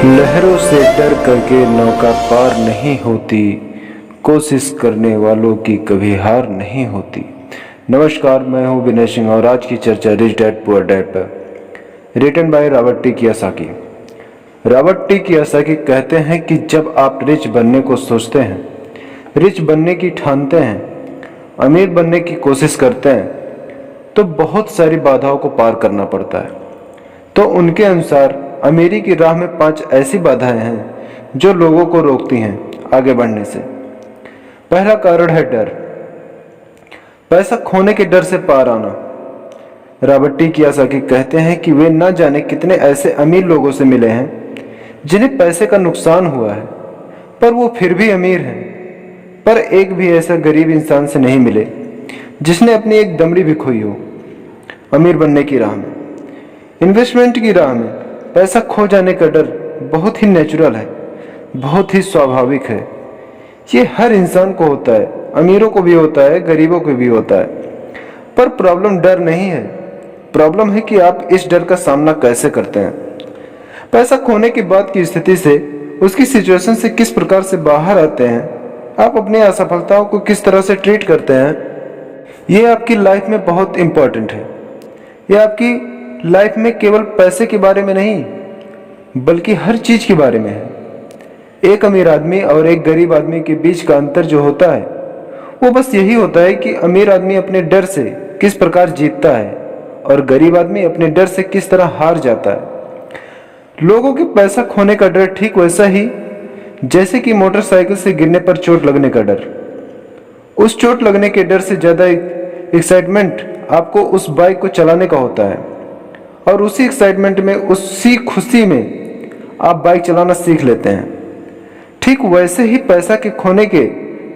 लहरों से डर करके नौका पार नहीं होती, कोशिश करने वालों की कभी हार नहीं होती। नमस्कार, मैं हूं विनय सिंह और आज की चर्चा रिच डैड पुअर डैड पर। Written by Robert T Kiyosaki. Robert T Kiyosaki कहते हैं कि जब आप रिच बनने को सोचते हैं, रिच बनने की ठानते हैं, अमीर बनने की कोशिश करते हैं, तो बहुत सारी बाधाओं को पार करना पड़ता है। तो उनके अनुसार अमीरी की राह में 5 ऐसी बाधाएं हैं जो लोगों को रोकती हैं आगे बढ़ने से। पहला कारण है डर, पैसा खोने के डर से पार आना। रॉबर्ट टी कियोसाकी कहते हैं कि वे न जाने कितने ऐसे अमीर लोगों से मिले हैं जिन्हें पैसे का नुकसान हुआ है, पर वो फिर भी अमीर हैं। पर एक भी ऐसा गरीब इंसान से नहीं मिले जिसने अपनी एक दमड़ी भी खोई हो। अमीर बनने की राह में, इन्वेस्टमेंट की राह में पैसा खो जाने का डर बहुत ही नेचुरल है, बहुत ही स्वाभाविक है। ये हर इंसान को होता है, अमीरों को भी होता है, गरीबों को भी होता है। पर प्रॉब्लम डर नहीं है, प्रॉब्लम है कि आप इस डर का सामना कैसे करते हैं। पैसा खोने के बाद की स्थिति से, उसकी सिचुएशन से किस प्रकार से बाहर आते हैं, आप अपनी असफलताओं को किस तरह से ट्रीट करते हैं, ये आपकी लाइफ में बहुत इंपॉर्टेंट है। ये आपकी लाइफ में केवल पैसे के बारे में नहीं, बल्कि हर चीज के बारे में है। एक अमीर आदमी और एक गरीब आदमी के बीच का अंतर जो होता है, वो बस यही होता है कि अमीर आदमी अपने डर से किस प्रकार जीतता है और गरीब आदमी अपने डर से किस तरह हार जाता है। लोगों के पैसा खोने का डर ठीक वैसा ही जैसे कि मोटरसाइकिल से गिरने पर चोट लगने का डर। उस चोट लगने के डर से ज्यादा एक्साइटमेंट आपको उस बाइक को चलाने का होता है, और उसी एक्साइटमेंट में, उसी खुशी में आप बाइक चलाना सीख लेते हैं। ठीक वैसे ही पैसा के खोने के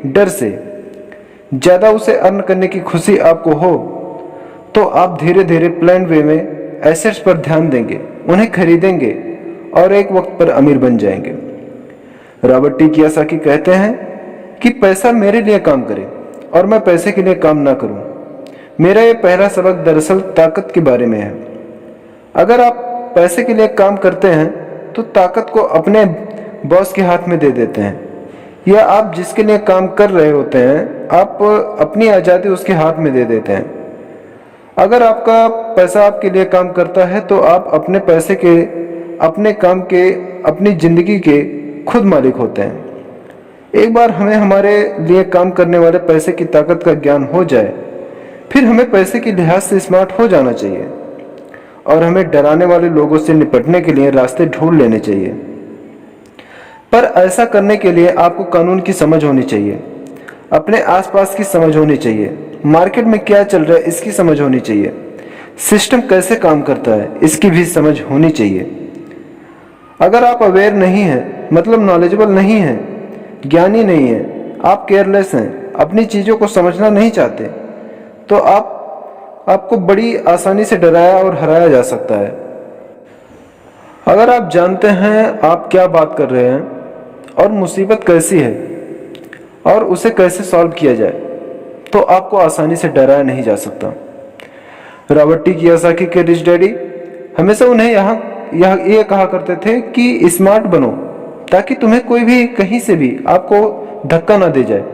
डर से ज्यादा उसे अर्न करने की खुशी आपको हो, तो आप धीरे धीरे प्लान वे में एसेट्स पर ध्यान देंगे, उन्हें खरीदेंगे और एक वक्त पर अमीर बन जाएंगे। रॉबर्ट टी कियोसाकी कहते हैं कि पैसा मेरे लिए काम करे और मैं पैसे के लिए काम ना करूं। मेरा ये पहला सबक दरअसल ताकत के बारे में है। अगर आप पैसे के लिए काम करते हैं तो ताकत को अपने बॉस के हाथ में दे देते हैं, या आप जिसके लिए काम कर रहे होते हैं, आप अपनी आज़ादी उसके हाथ में दे देते हैं। अगर आपका पैसा आपके लिए काम करता है तो आप अपने पैसे के, अपने काम के, अपनी जिंदगी के खुद मालिक होते हैं। एक बार हमें हमारे लिए काम करने वाले पैसे की ताकत का ज्ञान हो जाए, फिर हमें पैसे के लिहाज से स्मार्ट हो जाना चाहिए और हमें डराने वाले लोगों से निपटने के लिए रास्ते ढूंढ लेने चाहिए। पर ऐसा करने के लिए आपको कानून की समझ होनी चाहिए, अपने आसपास की समझ होनी चाहिए, मार्केट में क्या चल रहा है इसकी समझ होनी चाहिए, सिस्टम कैसे काम करता है इसकी भी समझ होनी चाहिए। अगर आप अवेयर नहीं हैं, मतलब नॉलेजेबल नहीं हैं, ज्ञानी नहीं हैं, आप केयरलेस हैं, अपनी चीज़ों को समझना नहीं चाहते, तो आपको बड़ी आसानी से डराया और हराया जा सकता है। अगर आप जानते हैं आप क्या बात कर रहे हैं और मुसीबत कैसी है और उसे कैसे सॉल्व किया जाए, तो आपको आसानी से डराया नहीं जा सकता। रॉबर्ट टी कियोसाकी के रिच डैडी हमेशा उन्हें ये कहा करते थे कि स्मार्ट बनो, ताकि तुम्हें कोई भी कहीं से भी आपको धक्का ना दे जाए।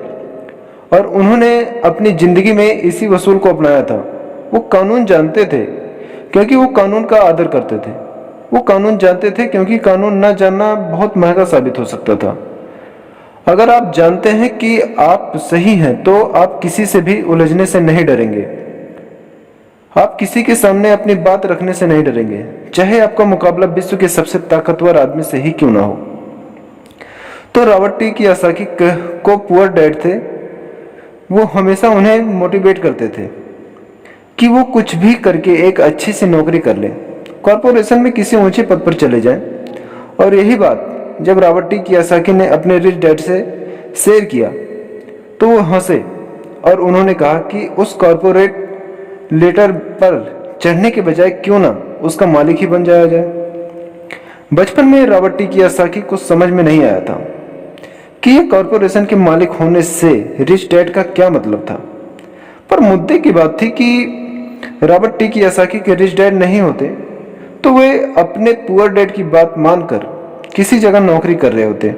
और उन्होंने अपनी जिंदगी में इसी वसूल को अपनाया था। वो कानून जानते थे क्योंकि वो कानून का आदर करते थे। वो कानून जानते थे क्योंकि कानून ना जानना बहुत महंगा साबित हो सकता था। अगर आप जानते हैं कि आप सही हैं तो आप किसी से भी उलझने से नहीं डरेंगे, आप किसी के सामने अपनी बात रखने से नहीं डरेंगे, चाहे आपका मुकाबला विश्व के सबसे ताकतवर आदमी से ही क्यों ना हो। तो रॉबर्ट टी कियोसाकी को पुअर डैड थे, वो हमेशा उन्हें मोटिवेट करते थे कि वो कुछ भी करके एक अच्छी सी नौकरी कर ले, कॉरपोरेशन में किसी ऊंचे पद पर चले जाएं। और यही बात जब रॉबर्ट टी कियोसाकी ने अपने रिच डैड से शेयर किया तो वो हंसे और उन्होंने कहा कि उस कॉरपोरेट लेटर पर चढ़ने के बजाय क्यों ना उसका मालिक ही बन जाया जाए। बचपन में रॉबर्ट टी कियोसाकी को समझ में नहीं आया था कि ये कॉरपोरेशन के मालिक होने से रिच डैड का क्या मतलब था। पर मुद्दे की बात थी कि रॉबर्ट टी कियोसाकी के रिच डैड नहीं होते तो वे अपने पुअर डैड की बात मानकर किसी जगह नौकरी कर रहे होते।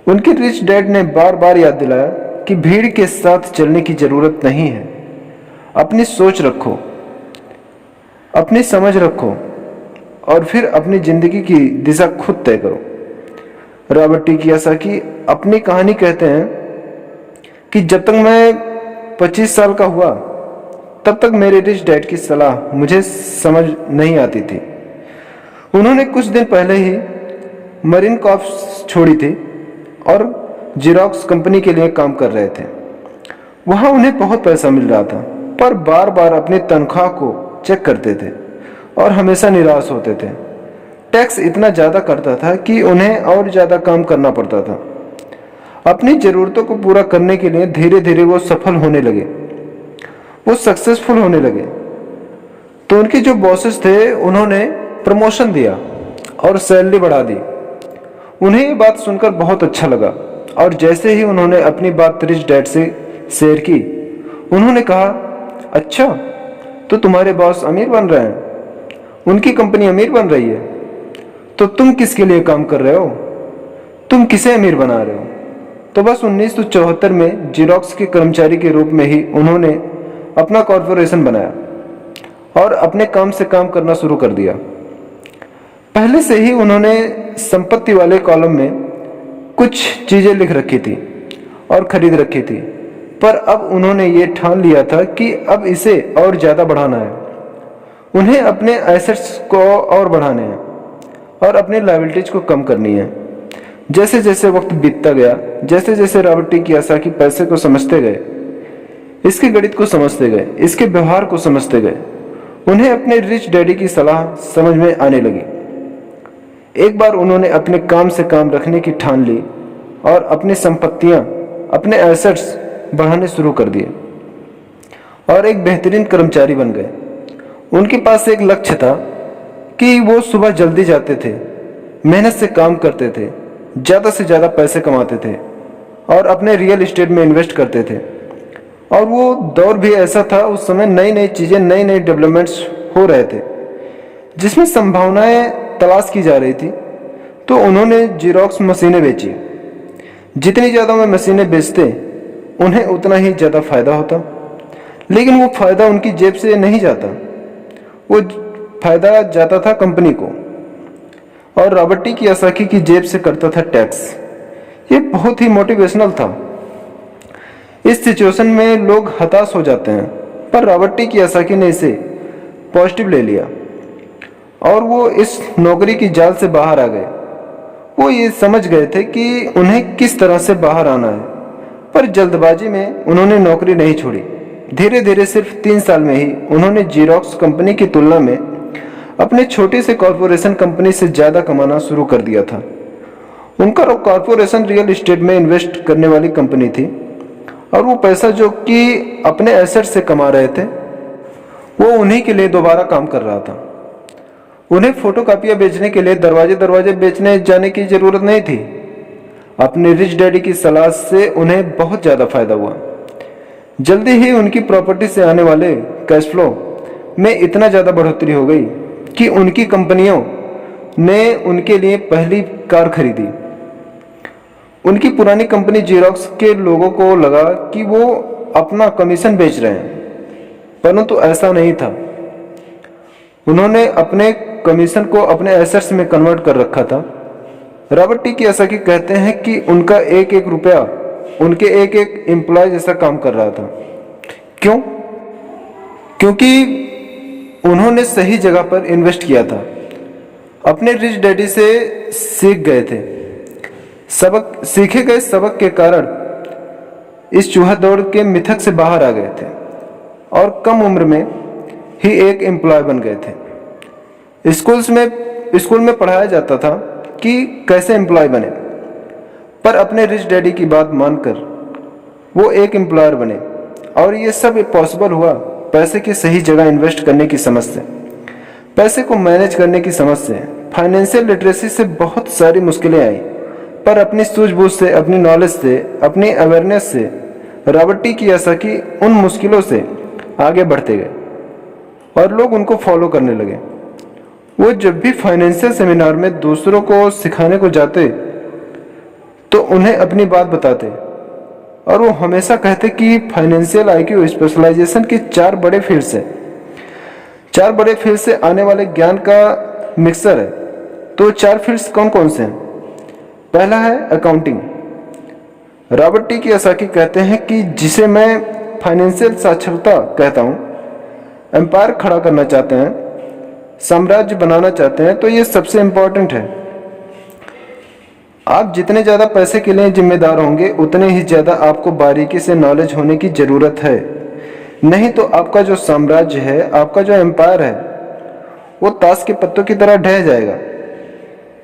उनके रिच डैड ने बार बार याद दिलाया कि भीड़ के साथ चलने की जरूरत नहीं है। अपनी सोच रखो, अपनी समझ रखो और फिर अपनी जिंदगी की दिशा खुद तय करो। रॉबर्ट टी कियोसाकी अपनी कहानी कहते हैं कि जब तक मैं 25 साल का हुआ तब तक मेरे रिच डैड की सलाह मुझे समझ नहीं आती थी। उन्होंने कुछ दिन पहले ही मरीन कॉर्प्स छोड़ी थी और जेरोक्स कंपनी के लिए काम कर रहे थे। वहां उन्हें बहुत पैसा मिल रहा था, पर बार बार अपनी तनख्वाह को चेक करते थे और हमेशा निराश होते थे। टैक्स इतना ज़्यादा करता था कि उन्हें और ज़्यादा काम करना पड़ता था। अपनी ज़रूरतों को पूरा करने के लिए धीरे धीरे वो सफल होने लगे, वो सक्सेसफुल होने लगे। तो उनके जो बॉसेस थे उन्होंने प्रमोशन दिया और सैलरी बढ़ा दी। उन्हें ये बात सुनकर बहुत अच्छा लगा और जैसे ही उन्होंने अपनी बात रिच डैड से शेयर की, उन्होंने कहा, अच्छा तो तुम्हारे बॉस अमीर बन रहे हैं, उनकी कंपनी अमीर बन रही है, तो तुम किसके लिए काम कर रहे हो, तुम किसे अमीर बना रहे हो। तो बस 1974 में जेरोक्स के कर्मचारी के रूप में ही उन्होंने अपना कॉरपोरेशन बनाया और अपने काम से काम करना शुरू कर दिया। पहले से ही उन्होंने संपत्ति वाले कॉलम में कुछ चीजें लिख रखी थी और खरीद रखी थी, पर अब उन्होंने ये ठान लिया था कि अब इसे और ज़्यादा बढ़ाना है। उन्हें अपने एसेट्स को और बढ़ाने हैं और अपने लायबिलिटीज को कम करनी है। जैसे जैसे वक्त बीतता गया, जैसे जैसे रॉबर्ट टी कियोसाकी पैसे को समझते गए, इसके गणित को समझते गए, इसके व्यवहार को समझते गए, उन्हें अपने रिच डैडी की सलाह समझ में आने लगी। एक बार उन्होंने अपने काम से काम रखने की ठान ली और अपनी संपत्तियां, अपने एसेट्स बढ़ाने शुरू कर दिए और एक बेहतरीन कर्मचारी बन गए। उनके पास एक लक्ष्य था कि वो सुबह जल्दी जाते थे, मेहनत से काम करते थे, ज़्यादा से ज़्यादा पैसे कमाते थे और अपने रियल एस्टेट में इन्वेस्ट करते थे। और वो दौर भी ऐसा था, उस समय नई नई चीज़ें, नई नई डेवलपमेंट्स हो रहे थे जिसमें संभावनाएं तलाश की जा रही थी। तो उन्होंने जेरोक्स मशीनें बेची। जितनी ज़्यादा वो मशीनें बेचते उन्हें उतना ही ज़्यादा फायदा होता, लेकिन वो फायदा उनकी जेब से नहीं जाता, वो फायदा जाता था कंपनी को और रॉबर्ट टी कियोसाकी की जेब से करता था टैक्स। ये बहुत ही मोटिवेशनल था। इस सिचुएशन में लोग हताश हो जाते हैं, पर रॉबर्ट टी कियोसाकी ने इसे पॉजिटिव ले लिया और वो इस नौकरी की जाल से बाहर आ गए। वो ये समझ गए थे कि उन्हें किस तरह से बाहर आना है, पर जल्दबाजी में उन्होंने नौकरी नहीं छोड़ी। धीरे धीरे सिर्फ 3 साल में ही उन्होंने जेरोक्स कंपनी की तुलना में अपने छोटे से कॉरपोरेशन कंपनी से ज़्यादा कमाना शुरू कर दिया था। उनका कॉरपोरेशन रियल एस्टेट में इन्वेस्ट करने वाली कंपनी थी और वो पैसा जो कि अपने एसेट से कमा रहे थे वो उन्हीं के लिए दोबारा काम कर रहा था। उन्हें फोटोकॉपियाँ बेचने के लिए दरवाजे दरवाजे बेचने जाने की ज़रूरत नहीं थी। अपने रिच डैडी की सलाह से उन्हें बहुत ज़्यादा फायदा हुआ। जल्दी ही उनकी प्रॉपर्टी से आने वाले कैश फ्लो में इतना ज़्यादा बढ़ोतरी हो गई कि उनकी कंपनियों ने उनके लिए पहली कार खरीदी। उनकी पुरानी कंपनी जेरोक्स के लोगों को लगा कि वो अपना कमीशन बेच रहे हैं, परंतु ऐसा नहीं था। उन्होंने अपने कमीशन को अपने एसेट्स में कन्वर्ट कर रखा था। रॉबर्ट टी कियोसाकी कहते हैं कि उनका एक एक रुपया उनके एक एक एम्प्लॉय जैसा काम कर रहा था। क्यों? क्योंकि उन्होंने सही जगह पर इन्वेस्ट किया था। अपने रिच डैडी से सीख गए थे। सीखे गए सबक के कारण इस चूहा दौड़ के मिथक से बाहर आ गए थे और कम उम्र में ही एक एम्प्लॉय बन गए थे। स्कूल में पढ़ाया जाता था कि कैसे एम्प्लॉय बने, पर अपने रिच डैडी की बात मानकर वो एक एम्प्लॉयर बने और ये सब पॉसिबल हुआ पैसे की सही जगह इन्वेस्ट करने की समझ से, पैसे को मैनेज करने की समझ से। फाइनेंशियल लिटरेसी से बहुत सारी मुश्किलें आई, पर अपनी सूझबूझ से, अपनी नॉलेज से, अपनी अवेयरनेस से रॉबर्ट टी कियोसाकी उन मुश्किलों से आगे बढ़ते गए और लोग उनको फॉलो करने लगे। वो जब भी फाइनेंशियल सेमिनार में दूसरों को सिखाने को जाते तो उन्हें अपनी बात बताते और वो हमेशा कहते कि फाइनेंशियल आईक्यू स्पेशलाइजेशन के 4 बड़े फील्ड्स हैं, 4 बड़े फील्ड से आने वाले ज्ञान का मिक्सर है। तो 4 फील्ड्स कौन कौन से हैं? पहला है अकाउंटिंग। रॉबर्ट टी कियोसाकी कहते हैं कि जिसे मैं फाइनेंशियल साक्षरता कहता हूँ, एम्पायर खड़ा करना चाहते हैं, साम्राज्य बनाना चाहते हैं, तो ये सबसे इम्पोर्टेंट है। आप जितने ज़्यादा पैसे के लिए जिम्मेदार होंगे उतने ही ज़्यादा आपको बारीकी से नॉलेज होने की ज़रूरत है। नहीं तो आपका जो साम्राज्य है, आपका जो एम्पायर है, वो ताश के पत्तों की तरह ढह जाएगा।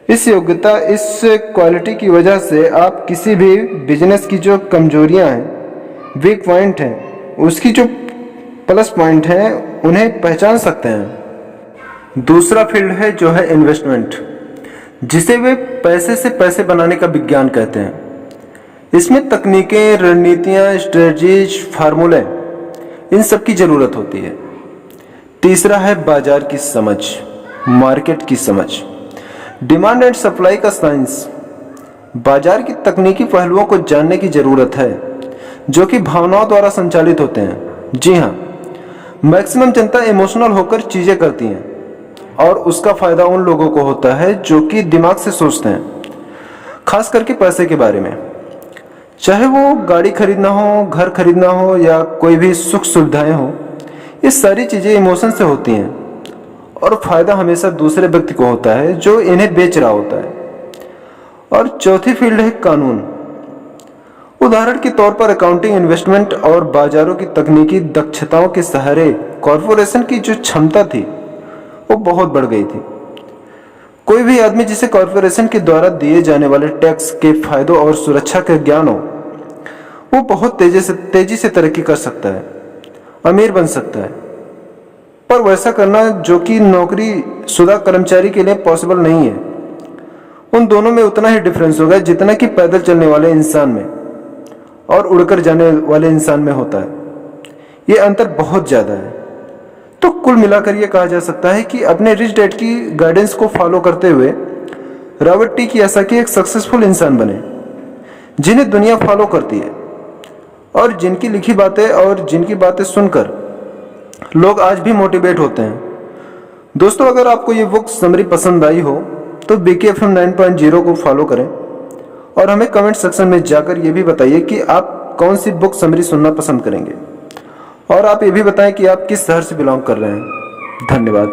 इस योग्यता, इस क्वालिटी की वजह से आप किसी भी बिजनेस की जो कमजोरियां हैं, वीक पॉइंट हैं, उसकी जो प्लस पॉइंट हैं, उन्हें पहचान सकते हैं। दूसरा फील्ड है जो है इन्वेस्टमेंट, जिसे वे पैसे से पैसे बनाने का विज्ञान कहते हैं। इसमें तकनीकें, रणनीतियां, स्ट्रेटजीज, फार्मूले, इन सब की जरूरत होती है। तीसरा है बाजार की समझ, मार्केट की समझ, डिमांड एंड सप्लाई का साइंस। बाजार की तकनीकी पहलुओं को जानने की जरूरत है जो कि भावनाओं द्वारा संचालित होते हैं। जी हाँ, मैक्सिमम जनता इमोशनल होकर चीजें करती हैं और उसका फायदा उन लोगों को होता है जो कि दिमाग से सोचते हैं, खास करके पैसे के बारे में। चाहे वो गाड़ी खरीदना हो, घर खरीदना हो या कोई भी सुख सुविधाएं हो, ये सारी चीजें इमोशन से होती हैं और फायदा हमेशा दूसरे व्यक्ति को होता है जो इन्हें बेच रहा होता है। और चौथी फील्ड है कानून। उदाहरण के तौर पर अकाउंटिंग, इन्वेस्टमेंट और बाजारों की तकनीकी दक्षताओं के सहारे कॉरपोरेशन की जो क्षमता थी वो बहुत बढ़ गई थी। कोई भी आदमी जिसे कॉरपोरेशन के द्वारा दिए जाने वाले टैक्स के फायदों और सुरक्षा का ज्ञान हो, वो बहुत तेजी से तरक्की कर सकता है, अमीर बन सकता है। पर वैसा करना जो कि नौकरी शुदा कर्मचारी के लिए पॉसिबल नहीं है। उन दोनों में उतना ही डिफरेंस होगा जितना कि पैदल चलने वाले इंसान में और उड़कर जाने वाले इंसान में होता है। ये अंतर बहुत ज्यादा है। तो कुल मिलाकर यह कहा जा सकता है कि अपने रिच डैड की गाइडेंस को फॉलो करते हुए रॉबर्ट टी कियोसाकी एक सक्सेसफुल इंसान बने, जिन्हें दुनिया फॉलो करती है और जिनकी लिखी बातें और जिनकी बातें सुनकर लोग आज भी मोटिवेट होते हैं। दोस्तों, अगर आपको ये बुक समरी पसंद आई हो तो BKFM 9.0 को फॉलो करें और हमें कमेंट सेक्शन में जाकर ये भी बताइए कि आप कौन सी बुक समरी सुनना पसंद करेंगे और आप ये भी बताएं कि आप किस शहर से बिलोंग कर रहे हैं। धन्यवाद।